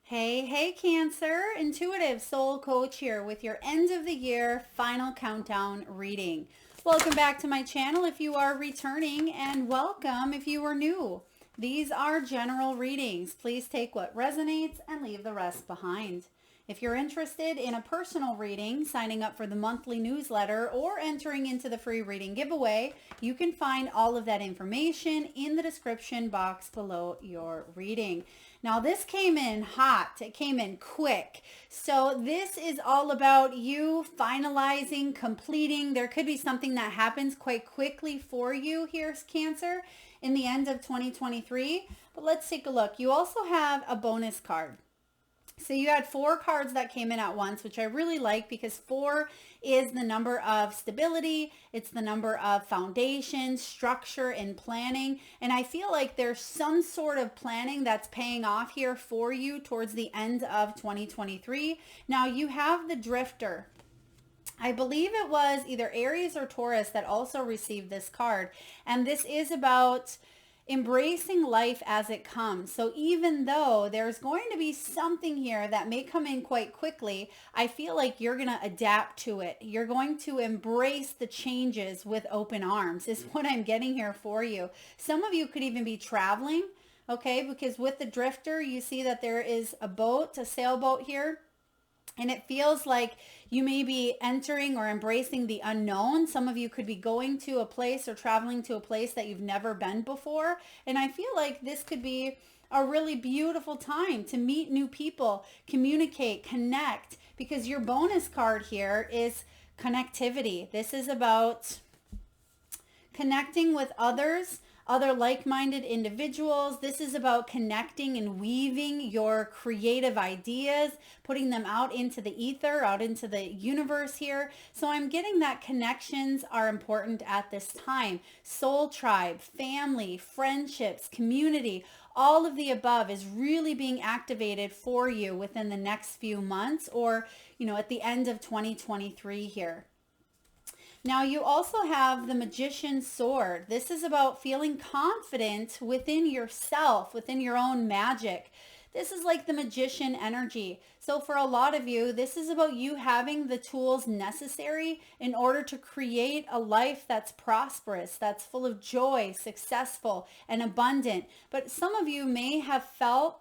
Hey, Cancer, intuitive soul coach here with your end of the year final countdown reading. Welcome back to my channel if you are returning, and welcome if you are new. These are general readings. Please take what resonates and leave the rest behind. If you're interested in a personal reading, signing up for the monthly newsletter, or entering into the free reading giveaway, you can find all of that information in the description box below your reading. Now, this came in hot. It came in quick. So this is all about you finalizing, completing. There could be something that happens quite quickly for you here, Cancer, in the end of 2023. But let's take a look. You also have a bonus card. So you had 4 cards that came in at once, which I really like because 4 is the number of stability. It's the number of foundation, structure, and planning. And I feel like there's some sort of planning that's paying off here for you towards the end of 2023. Now you have the Drifter. I believe it was either Aries or Taurus that also received this card. And this is about embracing life as it comes. So even though there's going to be something here that may come in quite quickly, I feel like you're going to adapt to it. You're going to embrace the changes with open arms is what I'm getting here for you. Some of you could even be traveling, okay? Because with the Drifter, you see that there is a boat, a sailboat here. And it feels like you may be entering or embracing the unknown. Some of you could be going to a place or traveling to a place that you've never been before. And I feel like this could be a really beautiful time to meet new people, communicate, connect, because your bonus card here is connectivity. This is about connecting with others, other like-minded individuals. This is about connecting and weaving your creative ideas, putting them out into the ether, out into the universe here. So I'm getting that connections are important at this time. Soul tribe, family, friendships, community, all of the above is really being activated for you within the next few months, or, at the end of 2023 here. Now you also have the Magician's Sword. This is about feeling confident within yourself, within your own magic. This is like the magician energy. So for a lot of you, this is about you having the tools necessary in order to create a life that's prosperous, that's full of joy, successful, and abundant. But some of you may have felt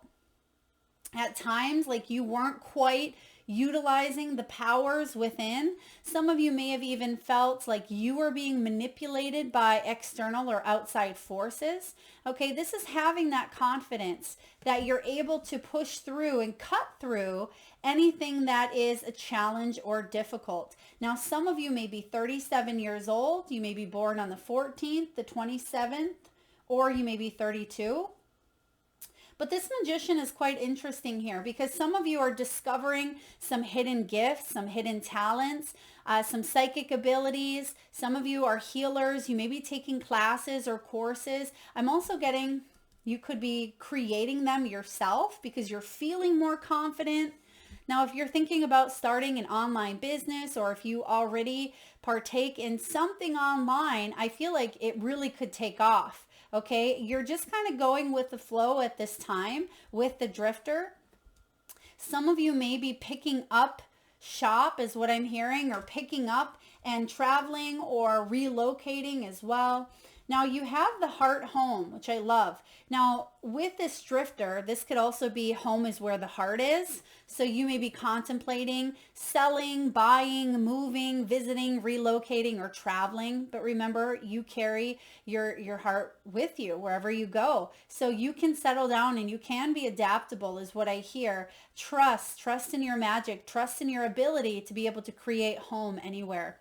at times like you weren't quite utilizing the powers within. Some of you may have even felt like you were being manipulated by external or outside forces. Okay, this is having that confidence that you're able to push through and cut through anything that is a challenge or difficult. Now, some of you may be 37 years old. You may be born on the 14th, the 27th, or you may be 32. But this magician is quite interesting here because some of you are discovering some hidden gifts, some hidden talents, some psychic abilities. Some of you are healers. You may be taking classes or courses. I'm also getting you could be creating them yourself because you're feeling more confident. Now, if you're thinking about starting an online business, or if you already partake in something online, I feel like it really could take off. Okay, you're just kind of going with the flow at this time with the Drifter. Some of you may be picking up shop is what I'm hearing, or picking up and traveling or relocating as well. Now you have the Heart Home, which I love. Now with this Drifter, this could also be home is where the heart is. So you may be contemplating selling, buying, moving, visiting, relocating, or traveling. But remember, you carry your heart with you wherever you go. So you can settle down and you can be adaptable is what I hear. Trust in your magic, trust in your ability to be able to create home anywhere.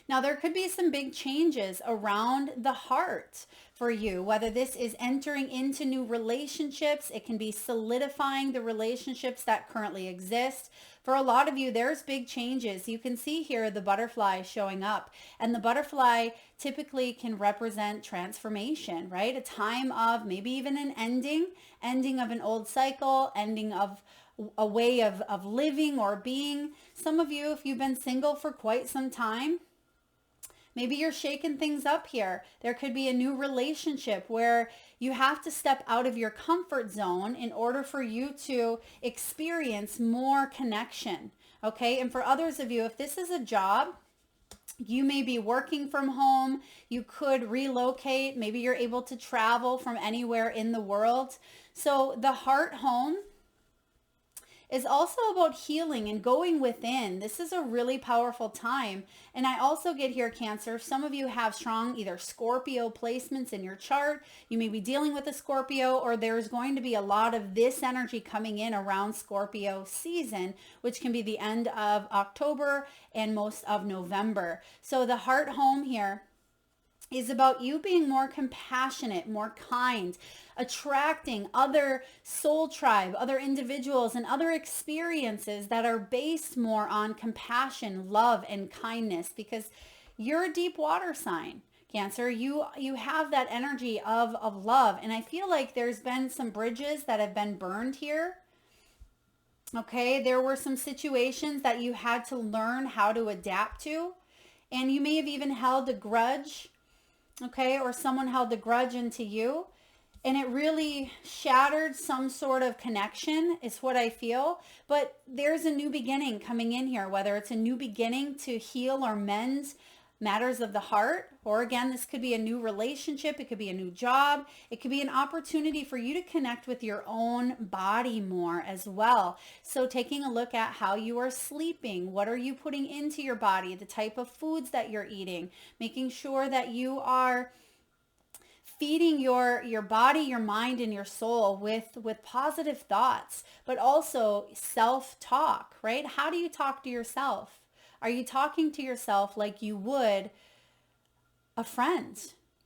Now, there could be some big changes around the heart for you, whether this is entering into new relationships. It can be solidifying the relationships that currently exist. For a lot of you, there's big changes. You can see here the butterfly showing up, and the butterfly typically can represent transformation, right? A time of maybe even an ending of an old cycle, ending of a way of living or being. Some of you, if you've been single for quite some time, maybe you're shaking things up here. There could be a new relationship where You have to step out of your comfort zone in order for you to experience more connection. Okay. And for others of you, if this is a job, you may be working from home. You could relocate. Maybe you're able to travel from anywhere in the world. So the heart home is also about healing and going within. This is a really powerful time. And I also get here, Cancer, some of you have strong either Scorpio placements in your chart. You may be dealing with a Scorpio, or there's going to be a lot of this energy coming in around Scorpio season, which can be the end of October and most of November. So the heart home here is about you being more compassionate, more kind, attracting other soul tribe, other individuals, and other experiences that are based more on compassion, love, and kindness, because you're a deep water sign. Cancer, you have that energy of love. And I feel like there's been some bridges that have been burned here. Okay, there were some situations that you had to learn how to adapt to. And you may have even held a grudge, okay, or someone held a grudge into you, and it really shattered some sort of connection is what I feel. But there's a new beginning coming in here, whether it's a new beginning to heal or mend matters of the heart, or again, this could be a new relationship. It could be a new job. It could be an opportunity for you to connect with your own body more as well. So taking a look at how you are sleeping, what are you putting into your body, the type of foods that you're eating, making sure that you are feeding your body, your mind, and your soul with positive thoughts, but also self-talk, right? How do you talk to yourself? Are you talking to yourself like you would a friend,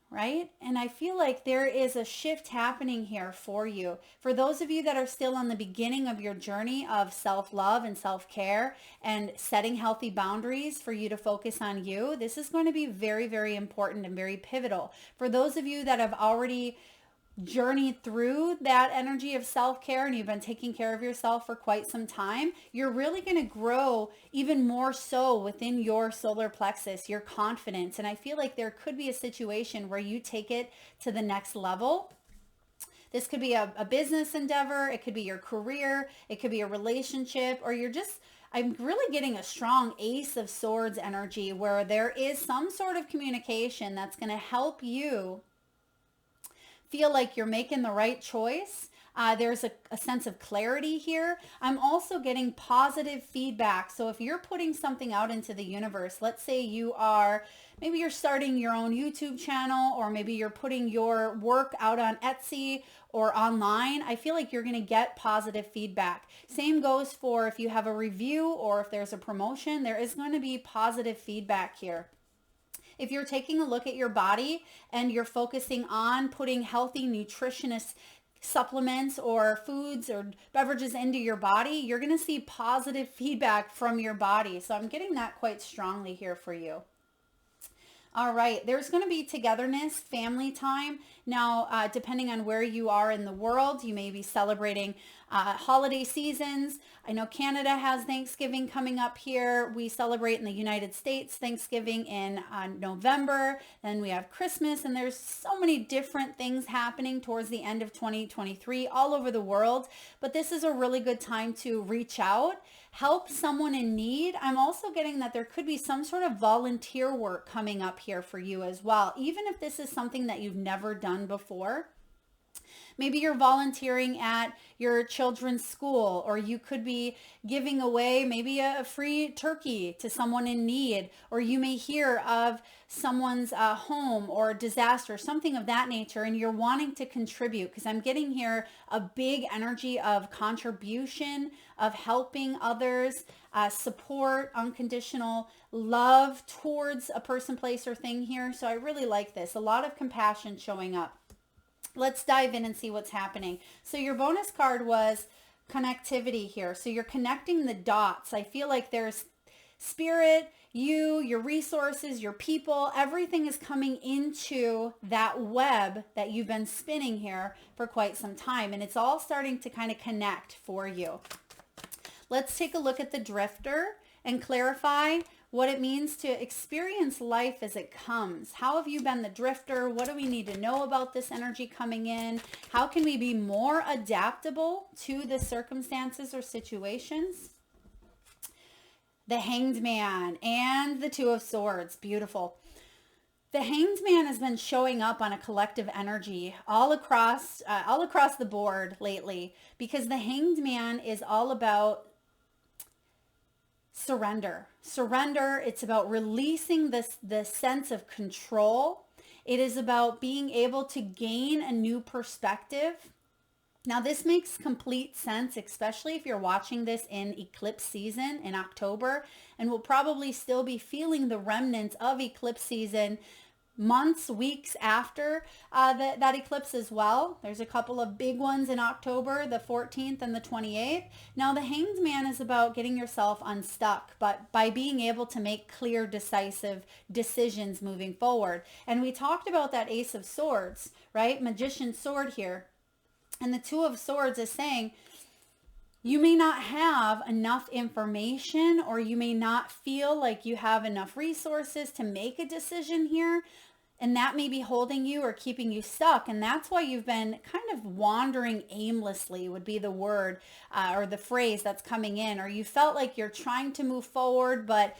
right? And I feel like there is a shift happening here for you. For those of you that are still on the beginning of your journey of self-love and self-care and setting healthy boundaries for you to focus on you, this is going to be very, very important and very pivotal. For those of you that have already journeyed through that energy of self-care and you've been taking care of yourself for quite some time, you're really going to grow even more so within your solar plexus, your confidence. And I feel like there could be a situation where you take it to the next level. This could be a business endeavor. It could be your career. It could be a relationship, or I'm really getting a strong Ace of Swords energy where there is some sort of communication that's going to help you feel like you're making the right choice. There's a sense of clarity here. I'm also getting positive feedback. So if you're putting something out into the universe, let's say maybe you're starting your own YouTube channel, or maybe you're putting your work out on Etsy or online, I feel like you're going to get positive feedback. Same goes for if you have a review or if there's a promotion, there is going to be positive feedback here. If you're taking a look at your body and you're focusing on putting healthy, nutritious supplements or foods or beverages into your body, you're going to see positive feedback from your body. So I'm getting that quite strongly here for you. All right, there's going to be togetherness, family time. Now, depending on where you are in the world, you may be celebrating holiday seasons. I know Canada has Thanksgiving coming up here. We celebrate in the United States Thanksgiving in November. Then we have Christmas, and there's so many different things happening towards the end of 2023 all over the world. But this is a really good time to reach out, help someone in need. I'm also getting that there could be some sort of volunteer work coming up here for you as well, even if this is something that you've never done before. Maybe you're volunteering at your children's school, or you could be giving away maybe a free turkey to someone in need, or you may hear of someone's home or disaster, something of that nature, and you're wanting to contribute, because I'm getting here a big energy of contribution, of helping others, support, unconditional love towards a person, place, or thing here. So I really like this. A lot of compassion showing up. Let's dive in and see what's happening. So your bonus card was connectivity here. So you're connecting the dots. I feel like there's spirit, your resources, your people, everything is coming into that web that you've been spinning here for quite some time. And it's all starting to kind of connect for you. Let's take a look at the drifter and clarify what it means to experience life as it comes. How have you been the drifter? What do we need to know about this energy coming in? How can we be more adaptable to the circumstances or situations? The Hanged Man and the Two of Swords. Beautiful. The Hanged Man has been showing up on a collective energy all across the board lately, because the Hanged Man is all about surrender. Surrender. It's about releasing the sense of control. It is about being able to gain a new perspective. Now, this makes complete sense, especially if you're watching this in eclipse season in October, and we'll probably still be feeling the remnants of eclipse season months, weeks after that eclipse as well. There's a couple of big ones in October, the 14th and the 28th. Now, the Hanged Man is about getting yourself unstuck, but by being able to make clear, decisive decisions moving forward. And we talked about that Ace of Swords, right? Magician's sword here. And the Two of Swords is saying, you may not have enough information, or you may not feel like you have enough resources to make a decision here. And that may be holding you or keeping you stuck. And that's why you've been kind of wandering aimlessly, would be the word or the phrase that's coming in. Or you felt like you're trying to move forward, but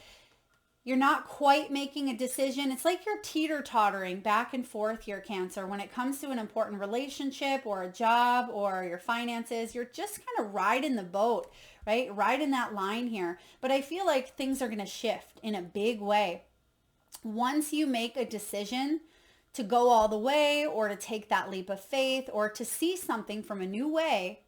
you're not quite making a decision. It's like you're teeter-tottering back and forth here, Cancer. When it comes to an important relationship or a job or your finances, you're just kind of riding the boat, right? Riding that line here. But I feel like things are going to shift in a big way. Once you make a decision to go all the way, or to take that leap of faith, or to see something from a new way,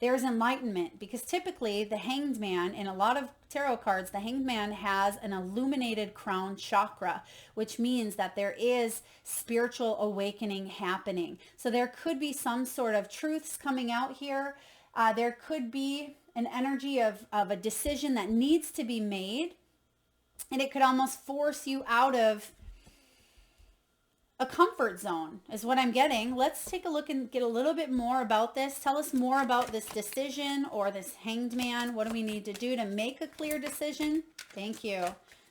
there's enlightenment. Because typically the Hanged Man, in a lot of tarot cards, the Hanged Man has an illuminated crown chakra, which means that there is spiritual awakening happening. So there could be some sort of truths coming out here. There could be an energy of a decision that needs to be made. And it could almost force you out of a comfort zone, is what I'm getting. Let's take a look and get a little bit more about this. Tell us more about this decision or this Hanged Man. What do we need to do to make a clear decision? Thank you.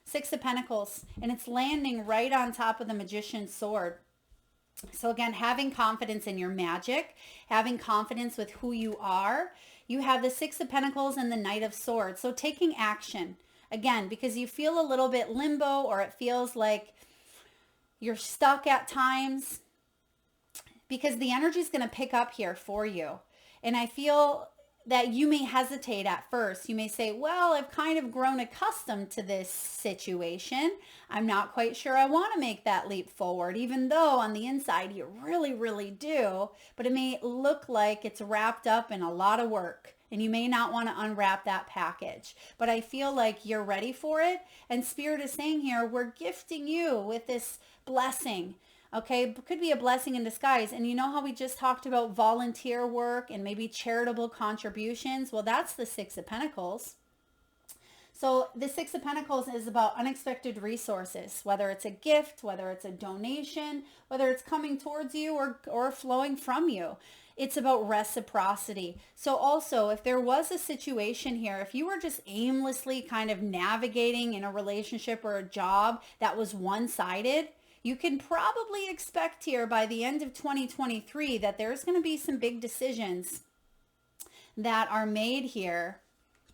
Six of Pentacles, and it's landing right on top of the Magician's sword. So again, having confidence in your magic, having confidence with who you are. You have the Six of Pentacles and the Knight of Swords. So taking action. Again, because you feel a little bit limbo, or it feels like you're stuck at times, because the energy is going to pick up here for you. And I feel that you may hesitate at first. You may say, well, I've kind of grown accustomed to this situation. I'm not quite sure I want to make that leap forward, even though on the inside you really, really do. But it may look like it's wrapped up in a lot of work, and you may not want to unwrap that package. But I feel like you're ready for it. And Spirit is saying here, we're gifting you with this blessing. Okay, it could be a blessing in disguise. And you know how we just talked about volunteer work and maybe charitable contributions? Well, that's the Six of Pentacles. So the Six of Pentacles is about unexpected resources, whether it's a gift, whether it's a donation, whether it's coming towards you or flowing from you. It's about reciprocity. So also, if there was a situation here, if you were just aimlessly kind of navigating in a relationship or a job that was one-sided, you can probably expect here by the end of 2023 that there's going to be some big decisions that are made here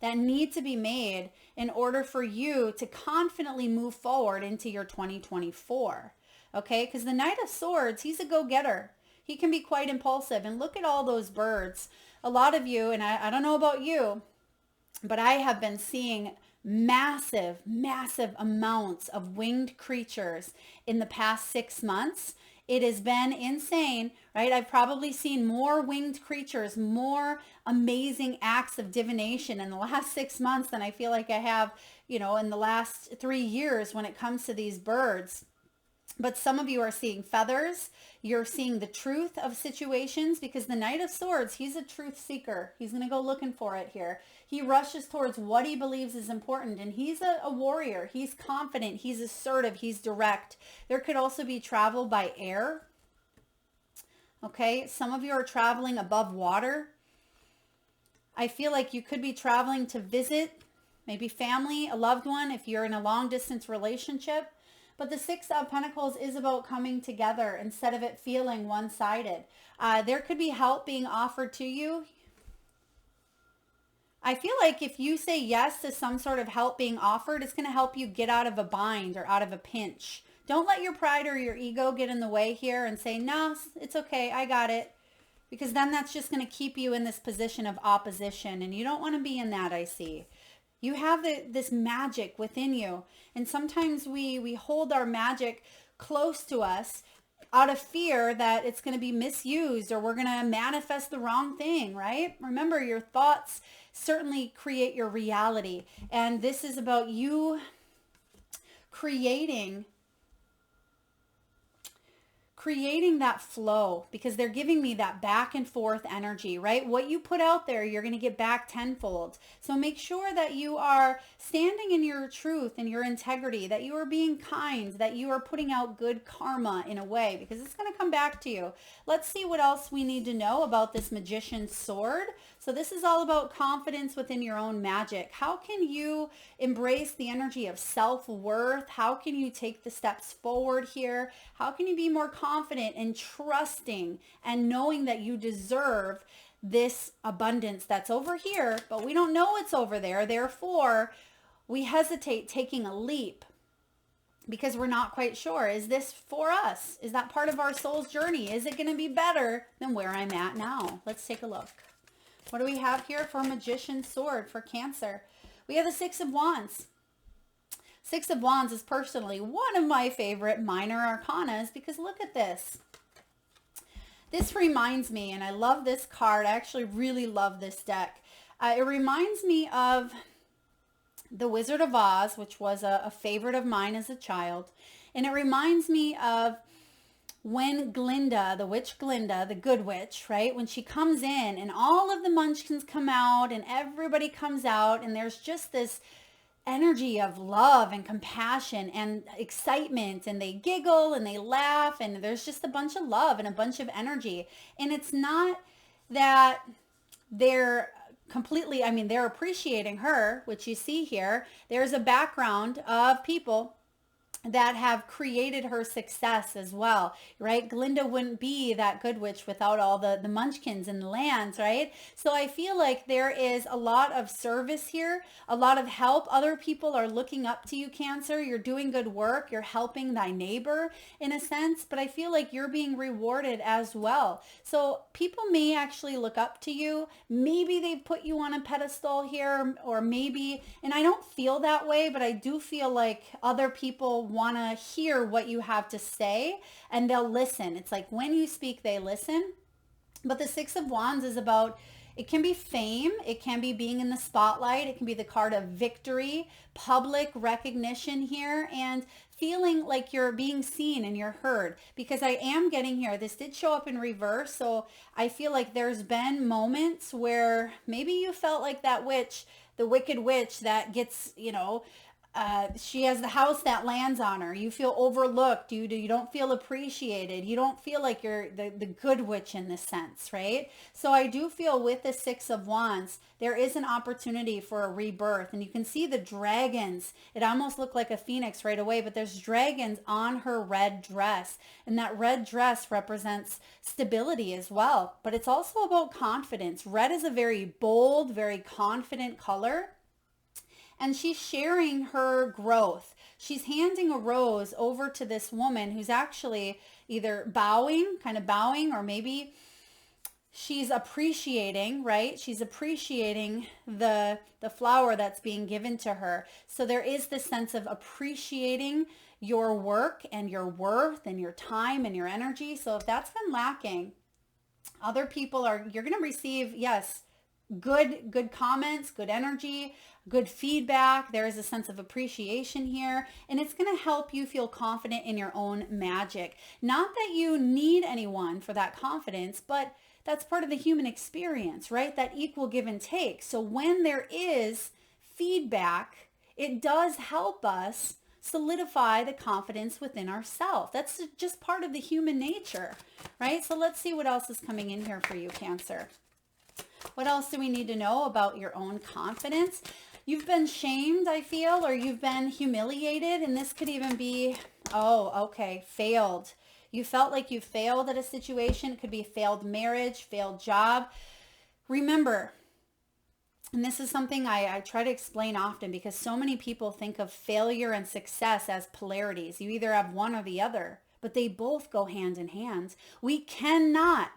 that need to be made in order for you to confidently move forward into your 2024. Okay, because the Knight of Swords, he's a go-getter. He can be quite impulsive. And look at all those birds. A lot of you, and I don't know about you, but I have been seeing massive, massive amounts of winged creatures in the past 6 months. It has been insane, right? I've probably seen more winged creatures, more amazing acts of divination in the last 6 months than I feel like I have, in the last 3 years when it comes to these birds. But some of you are seeing feathers. You're seeing the truth of situations, because the Knight of Swords, he's a truth seeker. He's going to go looking for it here. He rushes towards what he believes is important, and he's a warrior. He's confident. He's assertive. He's direct. There could also be travel by air. Okay, some of you are traveling above water. I feel like you could be traveling to visit maybe family, a loved one, if you're in a long distance relationship. But the Six of Pentacles is about coming together instead of it feeling one-sided. There could be help being offered to you. I feel like if you say yes to some sort of help being offered, it's going to help you get out of a bind or out of a pinch. Don't let your pride or your ego get in the way here and say, no, it's okay, I got it. Because then that's just going to keep you in this position of opposition. And you don't want to be in that, I see. You have this magic within you. And sometimes we hold our magic close to us out of fear that it's going to be misused or we're going to manifest the wrong thing, right? Remember, your thoughts certainly create your reality. And this is about you creating that flow, because they're giving me that back and forth energy, right? What you put out there, you're going to get back tenfold. So make sure that you are standing in your truth and your integrity, that you are being kind, that you are putting out good karma in a way, because it's going to come back to you. Let's see what else we need to know about this Magician's sword. So this is all about confidence within your own magic. How can you embrace the energy of self-worth? How can you take the steps forward here? How can you be more confident and trusting and knowing that you deserve this abundance that's over here, but we don't know it's over there. Therefore, we hesitate taking a leap because we're not quite sure. Is this for us? Is that part of our soul's journey? Is it going to be better than where I'm at now? Let's take a look. What do we have here for Magician's sword for Cancer? We have the Six of Wands. Six of Wands is personally one of my favorite minor arcanas because look at this. This reminds me, and I love this card. I actually really love this deck. It reminds me of the Wizard of Oz, which was a favorite of mine as a child. And it reminds me of when Glinda, the witch Glinda, the good witch, right? When she comes in and all of the munchkins come out and everybody comes out and there's just this energy of love and compassion and excitement, and they giggle and they laugh and there's just a bunch of love and a bunch of energy. And it's not that they're completely, I mean, they're appreciating her, which you see here. There's a background of people that have created her success as well, right? Glinda wouldn't be that good witch without all the munchkins and the lands, right? So I feel like there is a lot of service here, a lot of help. Other people are looking up to you, Cancer. You're doing good work. You're helping thy neighbor in a sense, but I feel like you're being rewarded as well. So people may actually look up to you. Maybe they've put you on a pedestal here, or maybe, and I don't feel that way, but I do feel like other people want to hear what you have to say and they'll listen. It's like when you speak, they listen. But the Six of Wands is about, it can be fame, it can be being in the spotlight, it can be the card of victory, public recognition here, and feeling like you're being seen and you're heard. Because I am getting here, this did show up in reverse, so I feel like there's been moments where maybe you felt like that witch, the wicked witch that gets, you know, she has the house that lands on her. You feel overlooked. You don't feel appreciated. You don't feel like you're the good witch in this sense, right? So I do feel with the Six of Wands, there is an opportunity for a rebirth. And you can see the dragons. It almost looked like a phoenix right away, but there's dragons on her red dress. And that red dress represents stability as well. But it's also about confidence. Red is a very bold, very confident color. And she's sharing her growth. She's handing a rose over to this woman who's actually either bowing, kind of bowing, or maybe she's appreciating, right? She's appreciating the flower that's being given to her. So there is this sense of appreciating your work and your worth and your time and your energy. So if that's been lacking, other people you're going to receive, yes, good comments, good energy, good feedback. There is a sense of appreciation here, and it's going to help you feel confident in your own magic. Not that you need anyone for that confidence, but that's part of the human experience, right? That equal give and take. So when there is feedback, it does help us solidify the confidence within ourselves. That's just part of the human nature, right? So let's see what else is coming in here for you, Cancer. What else do we need to know about your own confidence? You've been shamed, I feel, or you've been humiliated. And this could even be, oh, okay, failed. You felt like you failed at a situation. It could be a failed marriage, failed job. Remember, and this is something I try to explain often because so many people think of failure and success as polarities. You either have one or the other, but they both go hand in hand. We cannot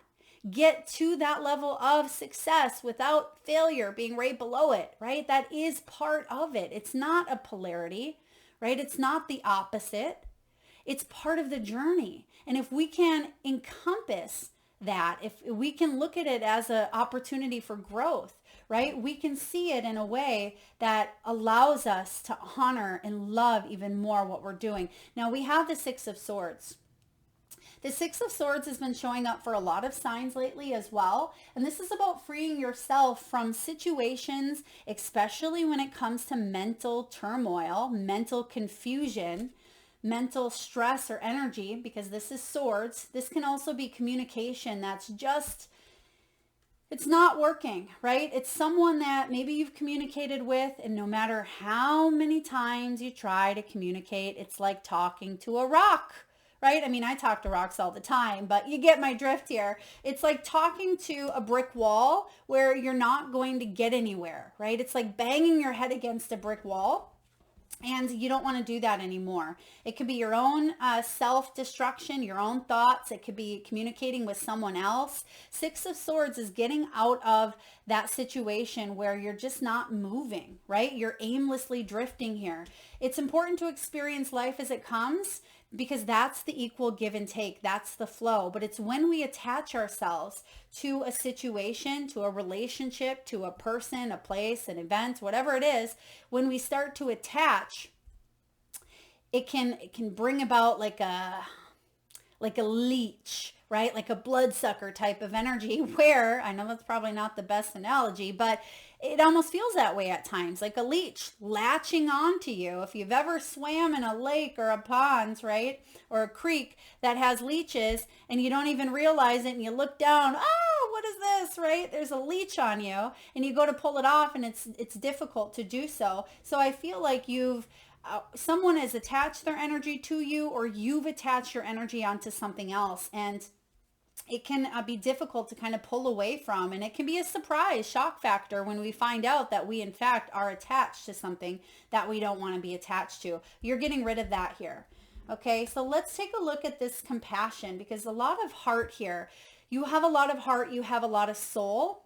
get to that level of success without failure being right below it, right? That is part of it. It's not a polarity, right? It's not the opposite. It's part of the journey. And if we can encompass that, if we can look at it as an opportunity for growth, right? We can see it in a way that allows us to honor and love even more what we're doing. Now we have the Six of Swords. The Six of Swords has been showing up for a lot of signs lately as well. And this is about freeing yourself from situations, especially when it comes to mental turmoil, mental confusion, mental stress or energy, because this is swords. This can also be communication that's just, it's not working, right? It's someone that maybe you've communicated with, and no matter how many times you try to communicate, it's like talking to a rock, right? I mean, I talk to rocks all the time, but you get my drift here. It's like talking to a brick wall where you're not going to get anywhere, right? It's like banging your head against a brick wall. And you don't want to do that anymore. It could be your own self-destruction, your own thoughts. It could be communicating with someone else. Six of Swords is getting out of that situation where you're just not moving, right? You're aimlessly drifting here. It's important to experience life as it comes because that's the equal give and take. That's the flow. But it's when we attach ourselves to a situation, to a relationship, to a person, a place, an event, whatever it is, when we start to attach, it can bring about like a leech, right? Like a bloodsucker type of energy where, I know that's probably not the best analogy, but it almost feels that way at times, like a leech latching onto you. If you've ever swam in a lake or a pond, right? Or a creek that has leeches and you don't even realize it and you look down, oh, what is this, right? There's a leech on you and you go to pull it off and it's difficult to do so. So I feel like someone has attached their energy to you, or you've attached your energy onto something else, and it can be difficult to kind of pull away from, and it can be a surprise, shock factor when we find out that we in fact are attached to something that we don't want to be attached to. You're getting rid of that here. Okay, so let's take a look at this compassion, because a lot of heart here. You have a lot of heart, you have a lot of soul,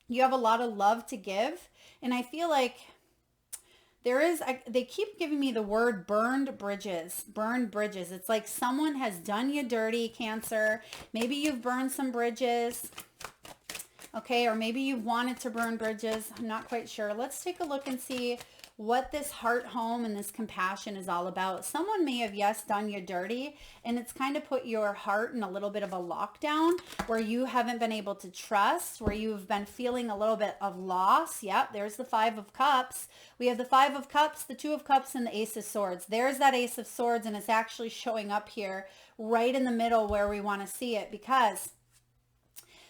you have a lot of love to give, and I feel like they keep giving me the word burned bridges. It's like someone has done you dirty, Cancer. Maybe you've burned some bridges. Okay, or maybe you've wanted to burn bridges. I'm not quite sure. Let's take a look and see what this heart home and this compassion is all about. Someone may have, yes, done you dirty, and it's kind of put your heart in a little bit of a lockdown where you haven't been able to trust, where you've been feeling a little bit of loss. Yep, there's the Five of Cups. We have the Five of Cups, the Two of Cups, and the Ace of Swords. There's that Ace of Swords, and it's actually showing up here right in the middle where we want to see it, because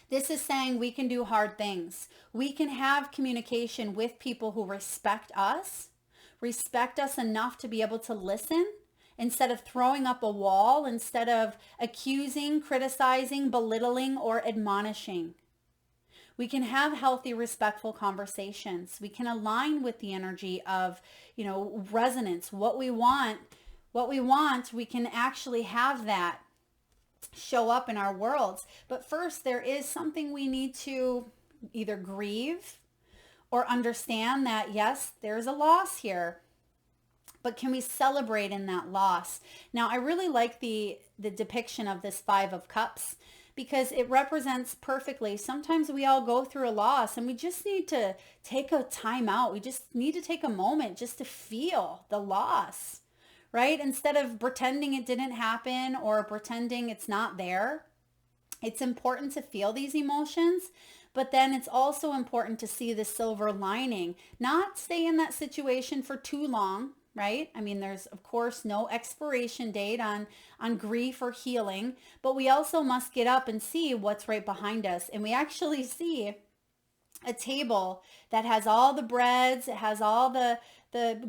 this is saying we can do hard things. We can have communication with people who respect us enough to be able to listen instead of throwing up a wall, instead of accusing, criticizing, belittling, or admonishing. We can have healthy, respectful conversations. We can align with the energy of, resonance. What we want, we can actually have that show up in our worlds. But first, there is something we need to either grieve or understand that, yes, there's a loss here, but can we celebrate in that loss? Now, I really like the depiction of this Five of Cups, because it represents perfectly. Sometimes we all go through a loss and we just need to take a time out. We just need to take a moment just to feel the loss, right? Instead of pretending it didn't happen or pretending it's not there. It's important to feel these emotions, but then it's also important to see the silver lining, not stay in that situation for too long, right? I mean, there's of course no expiration date on grief or healing, but we also must get up and see what's right behind us. And we actually see a table that has all the breads, it has all the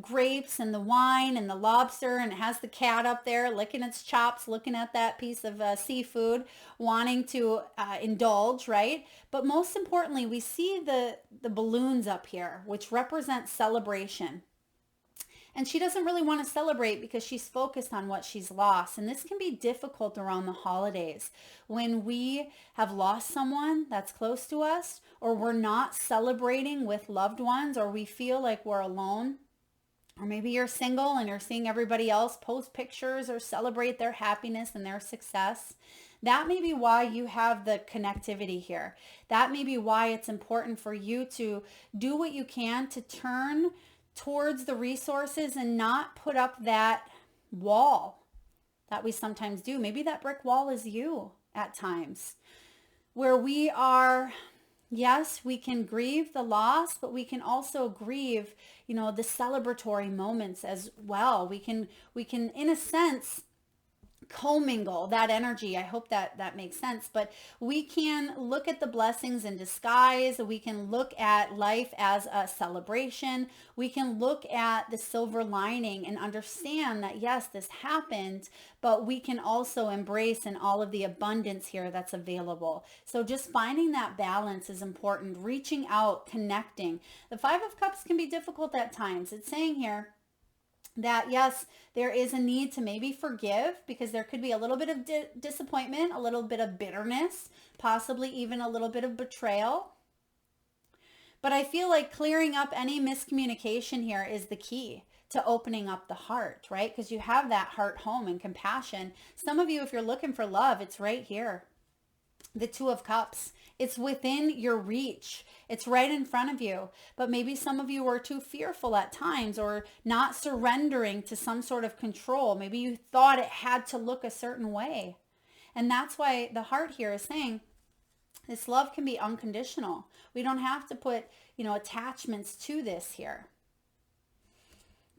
grapes and the wine and the lobster, and it has the cat up there licking its chops, looking at that piece of seafood, wanting to indulge, right? But most importantly, we see the balloons up here, which represent celebration. And she doesn't really want to celebrate because she's focused on what she's lost. And this can be difficult around the holidays when we have lost someone that's close to us, or we're not celebrating with loved ones, or we feel like we're alone. Or maybe you're single and you're seeing everybody else post pictures or celebrate their happiness and their success. That may be why you have the connectivity here. That may be why it's important for you to do what you can to turn towards the resources and not put up that wall that we sometimes do. Maybe that brick wall is you at times, where we are, yes, we can grieve the loss, but we can also grieve, the celebratory moments as well. We can in a sense commingle that energy. I hope that makes sense. But we can look at the blessings in disguise. We can look at life as a celebration. We can look at the silver lining and understand that, yes, this happened, but we can also embrace in all of the abundance here that's available. So just finding that balance is important. Reaching out, connecting. The Five of Cups can be difficult at times. It's saying here that, yes, there is a need to maybe forgive, because there could be a little bit of disappointment, a little bit of bitterness, possibly even a little bit of betrayal. But I feel like clearing up any miscommunication here is the key to opening up the heart, right? Because you have that heart home and compassion. Some of you, if you're looking for love, it's right here. The Two of Cups. It's within your reach. It's right in front of you. But maybe some of you are too fearful at times, or not surrendering to some sort of control. Maybe you thought it had to look a certain way. And that's why the heart here is saying this love can be unconditional. We don't have to put, attachments to this here.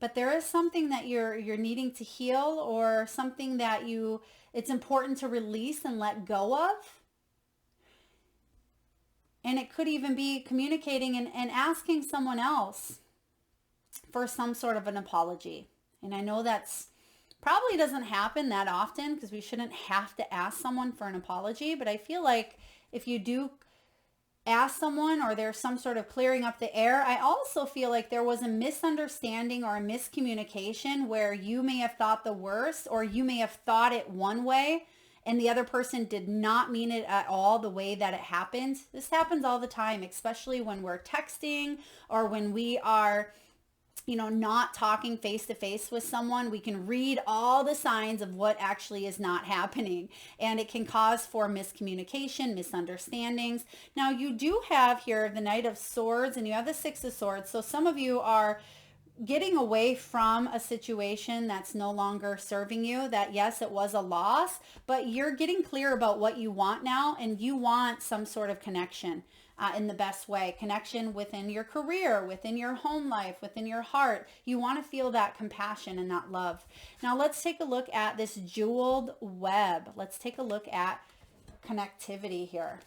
But there is something that you're needing to heal, or something that it's important to release and let go of. And it could even be communicating and asking someone else for some sort of an apology. And I know that's probably doesn't happen that often, because we shouldn't have to ask someone for an apology. But I feel like if you do ask someone, or there's some sort of clearing up the air, I also feel like there was a misunderstanding or a miscommunication where you may have thought the worst, or you may have thought it one way and the other person did not mean it at all the way that it happened. This happens all the time, especially when we're texting, or when we are, not talking face to face with someone. We can read all the signs of what actually is not happening, and it can cause for miscommunication, misunderstandings. Now, you do have here the Knight of Swords, and you have the Six of Swords. So some of you are getting away from a situation that's no longer serving you, that yes, it was a loss, but you're getting clear about what you want now, and you want some sort of connection in the best way. Connection within your career, within your home life, within your heart. You want to feel that compassion and that love. Now let's take a look at this jeweled web. Let's take a look at connectivity here.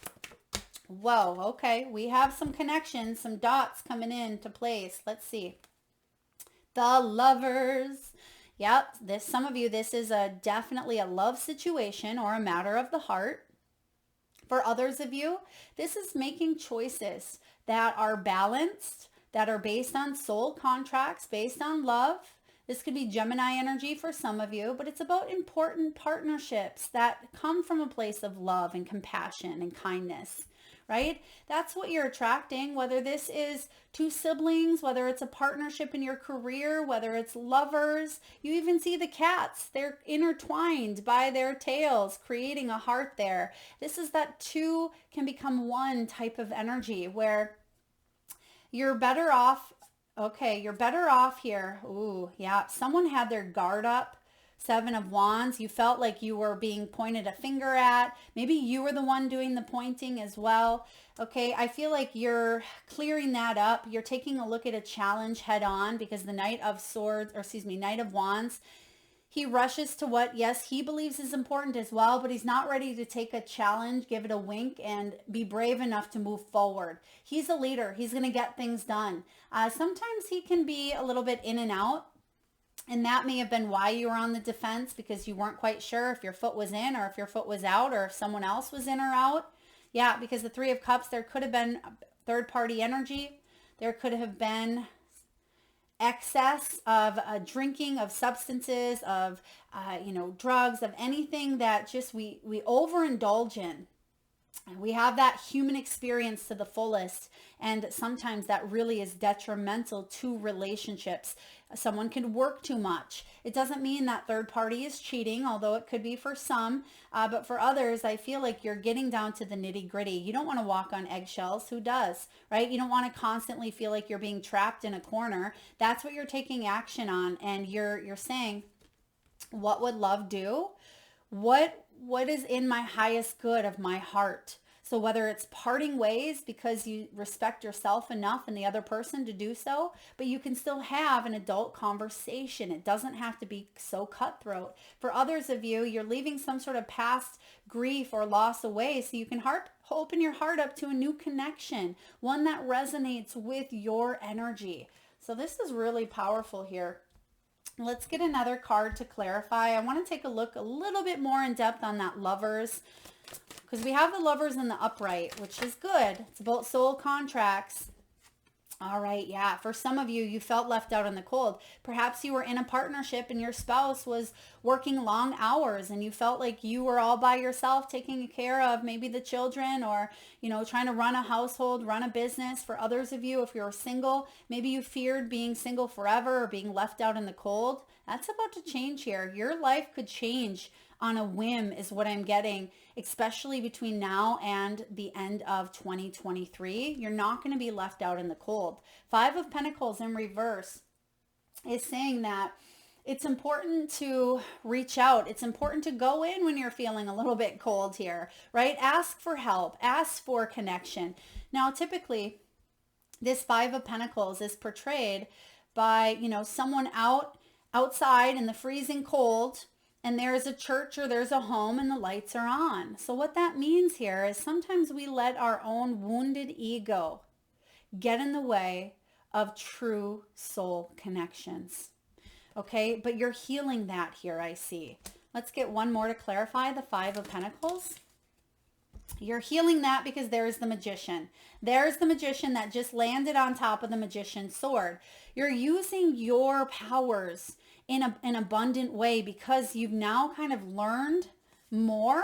Whoa, okay, we have some connections, some dots coming into place. Let's see. The Lovers. Yep, some of you, this is definitely a love situation or a matter of the heart. For others of you, this is making choices that are balanced, that are based on soul contracts, based on love. This could be Gemini energy for some of you, but it's about important partnerships that come from a place of love and compassion and kindness. Right? That's what you're attracting, whether this is two siblings, whether it's a partnership in your career, whether it's lovers. You even see the cats. They're intertwined by their tails, creating a heart there. This is that two can become one type of energy where you're better off. Okay, you're better off here. Ooh, yeah. Someone had their guard up. Seven of Wands, you felt like you were being pointed a finger at. Maybe you were the one doing the pointing as well. Okay, I feel like you're clearing that up. You're taking a look at a challenge head on, because the Knight of Wands, He rushes to what, yes, he believes is important as well, but he's not ready to take a challenge, give it a wink, and be brave enough to move forward. He's a leader. He's going to get things done. Sometimes he can be a little bit in and out. And that may have been why you were on the defense, because you weren't quite sure if your foot was in or if your foot was out or if someone else was in or out. Yeah, because the Three of Cups, there could have been third-party energy. There could have been excess of drinking, of substances, of, drugs, of anything that just we overindulge in. And we have that human experience to the fullest. And sometimes that really is detrimental to relationships. Someone can work too much. It doesn't mean that third party is cheating, although it could be for some. But for others, I feel like you're getting down to the nitty gritty. You don't want to walk on eggshells. Who does, right? You don't want to constantly feel like you're being trapped in a corner. That's what you're taking action on. And you're saying, what would love do? What is in my highest good of my heart? So whether it's parting ways because you respect yourself enough and the other person to do so, but you can still have an adult conversation. It doesn't have to be so cutthroat. For others of you, you're leaving some sort of past grief or loss away so you can open your heart up to a new connection, one that resonates with your energy. So this is really powerful here. Let's get another card to clarify. I want to take a look a little bit more in depth on that Lovers, because we have the Lovers in the upright, which is good. It's about soul contracts. All right, yeah. For some of you, you felt left out in the cold. Perhaps you were in a partnership and your spouse was working long hours and you felt like you were all by yourself taking care of maybe the children or, trying to run a household, run a business. For others of you, if you're single, maybe you feared being single forever or being left out in the cold. That's about to change here. Your life could change on a whim is what I'm getting, especially between now and the end of 2023. You're not going to be left out in the cold. Five of Pentacles in reverse is saying that it's important to reach out. It's important to go in when you're feeling a little bit cold here, right? Ask for help, ask for connection. Now, typically, this Five of Pentacles is portrayed by, someone outside in the freezing cold, and there's a church or there's a home and the lights are on. So what that means here is sometimes we let our own wounded ego get in the way of true soul connections. Okay, but you're healing that here, I see. Let's get one more to clarify, the Five of Pentacles. You're healing that because there's the Magician. There's the Magician that just landed on top of the Magician's sword. You're using your powers in an abundant way because you've now kind of learned more.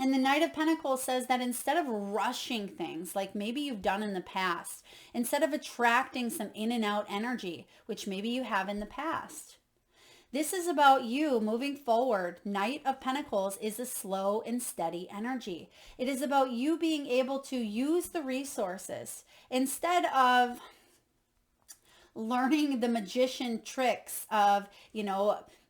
And the Knight of Pentacles says that instead of rushing things like maybe you've done in the past, instead of attracting some in and out energy, which maybe you have in the past, this is about you moving forward. Knight of Pentacles is a slow and steady energy. It is about you being able to use the resources instead of learning the magician tricks of,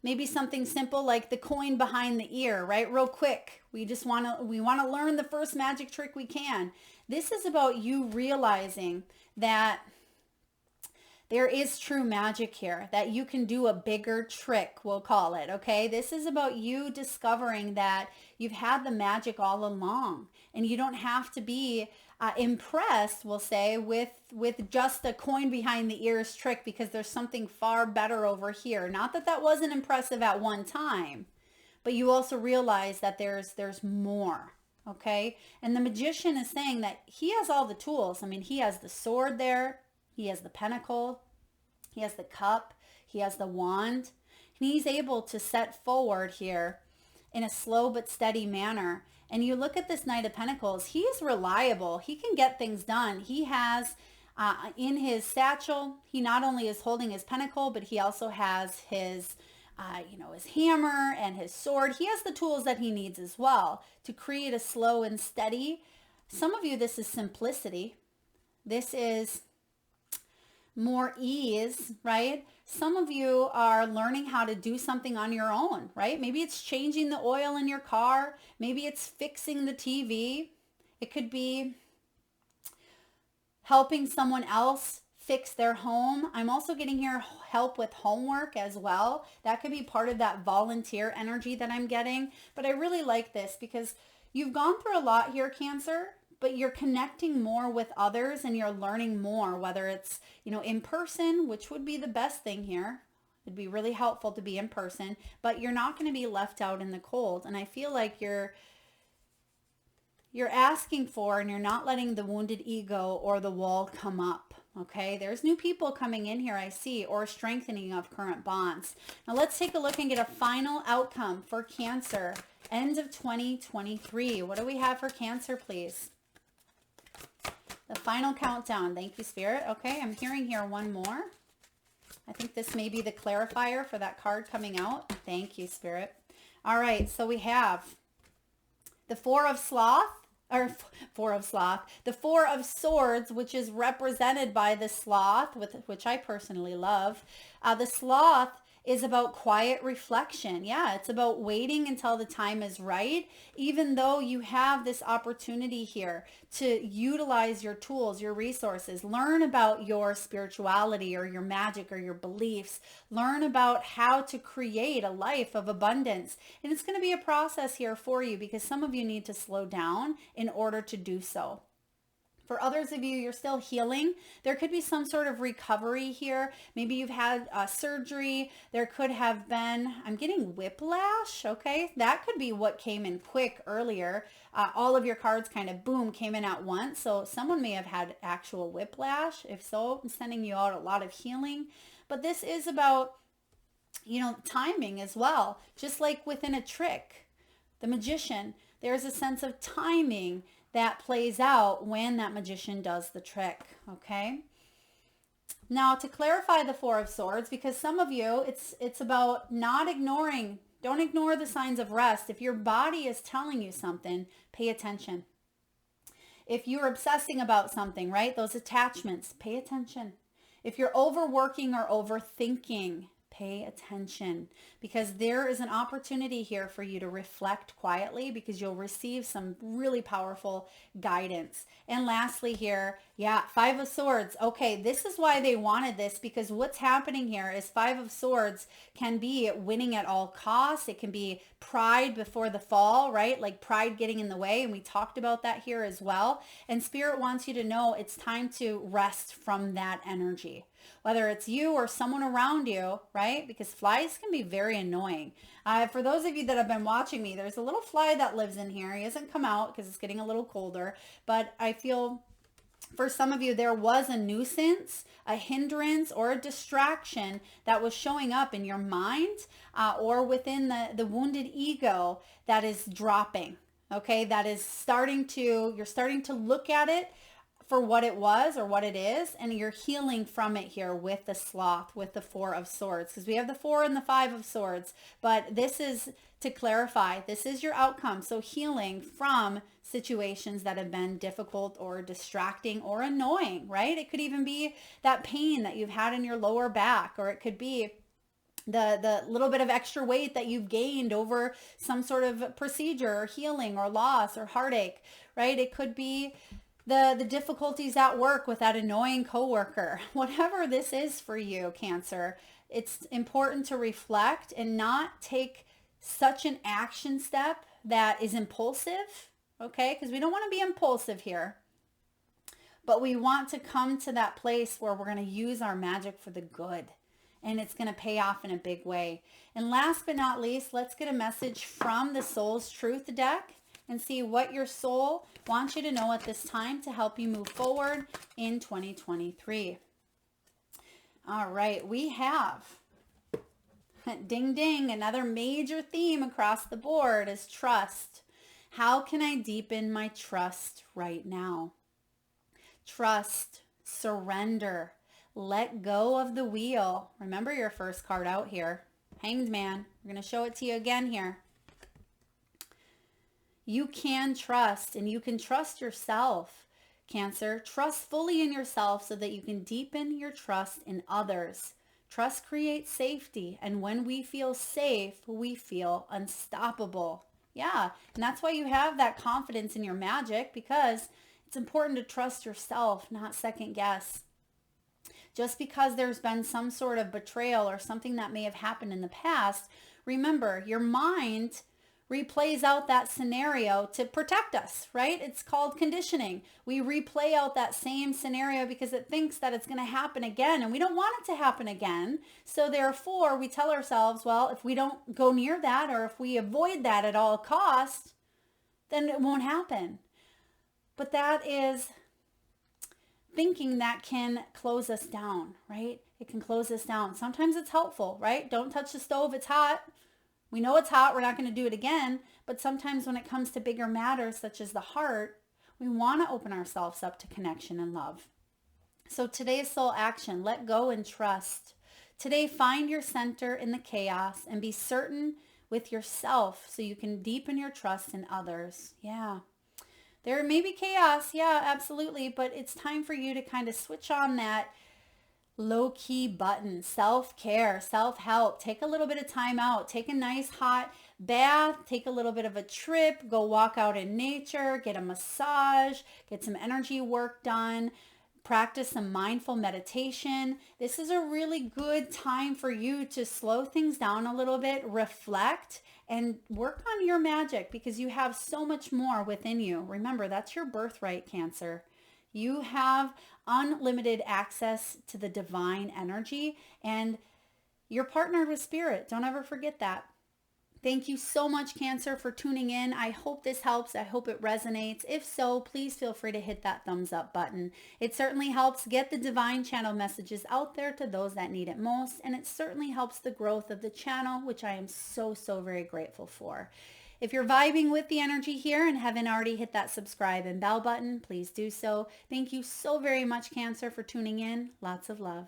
maybe something simple like the coin behind the ear, right? Real quick. We want to learn the first magic trick we can. This is about you realizing that there is true magic here, that you can do a bigger trick, we'll call it, okay? This is about you discovering that you've had the magic all along and you don't have to be impressed, we'll say, with just a coin behind the ears trick because there's something far better over here. Not that that wasn't impressive at one time, but you also realize that there's more, okay? And the Magician is saying that he has all the tools. I mean, he has the sword there, he has the pentacle, he has the cup, he has the wand, and he's able to set forward here in a slow but steady manner. And you look at this Knight of Pentacles, he is reliable. He can get things done. He has in his satchel, he not only is holding his pentacle, but he also has his, his hammer and his sword. He has the tools that he needs as well to create a slow and steady. Some of you, this is simplicity. This is more ease, right? Some of you are learning how to do something on your own, right? Maybe it's changing the oil in your car. Maybe it's fixing the TV. It could be helping someone else fix their home. I'm also getting here help with homework as well. That could be part of that volunteer energy that I'm getting. But I really like this because you've gone through a lot here, Cancer, but you're connecting more with others and you're learning more, whether it's, in person, which would be the best thing here. It'd be really helpful to be in person, but you're not going to be left out in the cold. And I feel like you're asking for, and you're not letting the wounded ego or the wall come up. Okay, there's new people coming in here, I see, or strengthening of current bonds. Now let's take a look and get a final outcome for Cancer, end of 2023. What do we have for Cancer, please? The final countdown. Thank you, Spirit. Okay, I'm hearing here one more. I think this may be the clarifier for that card coming out. Thank you, Spirit. All right, so we have the Four of Swords, which is represented by the sloth, which I personally love. The sloth is about quiet reflection. Yeah, it's about waiting until the time is right, even though you have this opportunity here to utilize your tools, your resources, learn about your spirituality or your magic or your beliefs, learn about how to create a life of abundance. And it's going to be a process here for you because some of you need to slow down in order to do so. For others of you, you're still healing. There could be some sort of recovery here. Maybe you've had surgery. There could have been, I'm getting whiplash, okay? That could be what came in quick earlier. All of your cards kind of, boom, came in at once. So someone may have had actual whiplash. If so, I'm sending you out a lot of healing. But this is about, timing as well. Just like within a trick, the magician, there's a sense of timing that plays out when that magician does the trick, okay? Now, to clarify the Four of Swords, because some of you, it's about not ignoring. Don't ignore the signs of rest. If your body is telling you something, pay attention. If you're obsessing about something, right, those attachments, pay attention. If you're overworking or overthinking, pay attention, because there is an opportunity here for you to reflect quietly, because you'll receive some really powerful guidance. And lastly here, Five of Swords. Okay, this is why they wanted this, because what's happening here is Five of Swords can be winning at all costs. It can be pride before the fall, right? Like pride getting in the way. And we talked about that here as well. And Spirit wants you to know it's time to rest from that energy, whether it's you or someone around you, right? Because flies can be very annoying. For those of you that have been watching me, there's a little fly that lives in here. He hasn't come out because it's getting a little colder, but I feel for some of you, there was a nuisance, a hindrance, or a distraction that was showing up in your mind or within the wounded ego that is dropping, okay? That is you're starting to look at it for what it was or what it is, and you're healing from it here with the sloth, with the Four of Swords, because we have the Four and the Five of Swords, but this is to clarify, this is your outcome. So healing from situations that have been difficult or distracting or annoying, right? It could even be that pain that you've had in your lower back, or it could be the little bit of extra weight that you've gained over some sort of procedure or healing or loss or heartache, right? It could be the difficulties at work with that annoying coworker. Whatever this is for you, Cancer, it's important to reflect and not take such an action step that is impulsive, okay? Because we don't want to be impulsive here, but we want to come to that place where we're going to use our magic for the good, and it's going to pay off in a big way. And last but not least, let's get a message from the Soul's Truth deck and see what your soul wants you to know at this time to help you move forward in 2023. All right, we have, ding, ding, another major theme across the board is trust. How can I deepen my trust right now? Trust, surrender, let go of the wheel. Remember your first card out here, Hanged Man. We're going to show it to you again here. You can trust, and you can trust yourself, Cancer. Trust fully in yourself so that you can deepen your trust in others. Trust creates safety, and when we feel safe, we feel unstoppable. Yeah, and that's why you have that confidence in your magic, because it's important to trust yourself, not second guess. Just because there's been some sort of betrayal or something that may have happened in the past, remember, your mind replays out that scenario to protect us, right? It's called conditioning. We replay out that same scenario because it thinks that it's going to happen again, and we don't want it to happen again. So therefore, we tell ourselves, well, if we don't go near that, or if we avoid that at all costs, then it won't happen. But that is thinking that can close us down, right? It can close us down. Sometimes it's helpful, right? Don't touch the stove, it's hot. We know it's hot, we're not going to do it again. But sometimes when it comes to bigger matters such as the heart, we want to open ourselves up to connection and love. So today's soul action, let go and trust. Today, find your center in the chaos and be certain with yourself so you can deepen your trust in others. Yeah. There may be chaos, yeah, absolutely, but it's time for you to kind of switch on that low-key button, self-care, self-help. Take a little bit of time out. Take a nice hot bath. Take a little bit of a trip. Go walk out in nature. Get a massage. Get some energy work done. Practice some mindful meditation. This is a really good time for you to slow things down a little bit, reflect, and work on your magic because you have so much more within you. Remember, that's your birthright, Cancer. You have unlimited access to the divine energy, and you're partnered with spirit. Don't ever forget that. Thank you so much, Cancer, for tuning in. I hope this helps. I hope it resonates. If so, please feel free to hit that thumbs up button. It certainly helps get the divine channel messages out there to those that need it most, and it certainly helps the growth of the channel, which I am so very grateful for. If you're vibing with the energy here and haven't already hit that subscribe and bell button, please do so. Thank you so very much, Cancer, for tuning in. Lots of love.